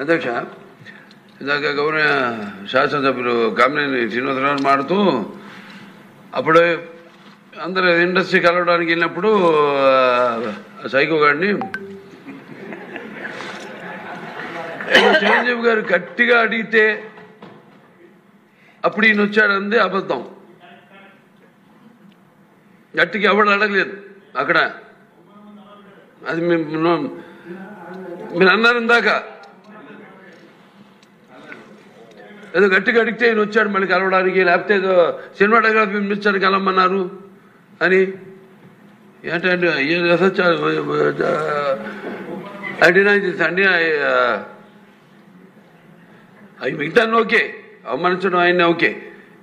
అధ్యక్ష, ఇందాక గౌరవ శాసనసభ్యులు కామినేని శ్రీనివాసరావు మాడుతూ అప్పుడు అందరూ ఇండస్ట్రీ కలవడానికి వెళ్ళినప్పుడు సైకో గారిని చిరంజీవి గారు గట్టిగా అడిగితే అప్పుడు ఈయన వచ్చాడంది అబద్ధం. గట్టిగా ఎవడు అడగలేదు అక్కడ. అది మీరు అన్నారు ఇందాక, ఏదో గట్టిగా అడిగితే ఈయన వచ్చాడు మళ్ళీ కలవడానికి, లేకపోతే ఏదో సినిమాటోగ్రఫీ మినిస్టర్ కలవమన్నారు అని. ఏంటంటే అండి అవి మిగతా ఓకే, అవమానించడం ఆయన ఓకే.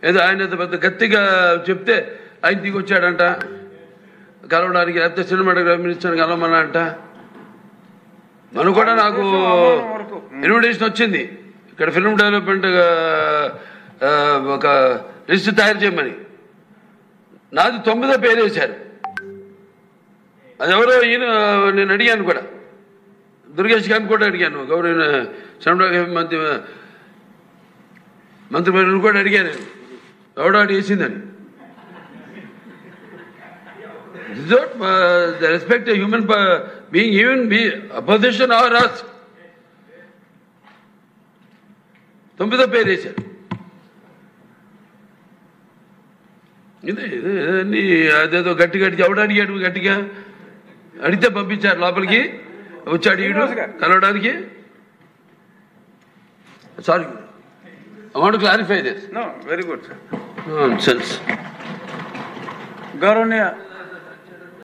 ఏదో ఆయన పెద్ద గట్టిగా చెప్తే ఆయన దిగి వచ్చాడంట కలవడానికి, లేకపోతే సినిమాటోగ్రఫీ మినిస్టర్ కలవమన్నా అంట. మనం కూడా నాకు ఇన్విటేషన్ వచ్చింది ఇక్కడ ఫిల్మ్ డెవలప్మెంట్ ఒక లిస్ట్ తయారు చేయమని. నాది 9వ పేరు వేశారు. అది ఎవరో ఈయన నేను అడిగాను కూడా, దుర్గేష్ గారిని కూడా అడిగాను, గౌరవ సినిమాటోగ్రఫీ మంత్రి కూడా అడిగాను, ఎవడో అడిగేసిందని. The respect a human being, even be opposition or us. 9వ పేరు వేశారు. ఇదే అదేదో గట్టిగా ఎవడు అడిగాడు, గట్టిగా అడిగితే పంపించారు లోపలికి, వచ్చాడు ఈడు కలవడానికి. Sorry, I want to clarify this. No, very good, sir. Nonsense. గౌరవనీయ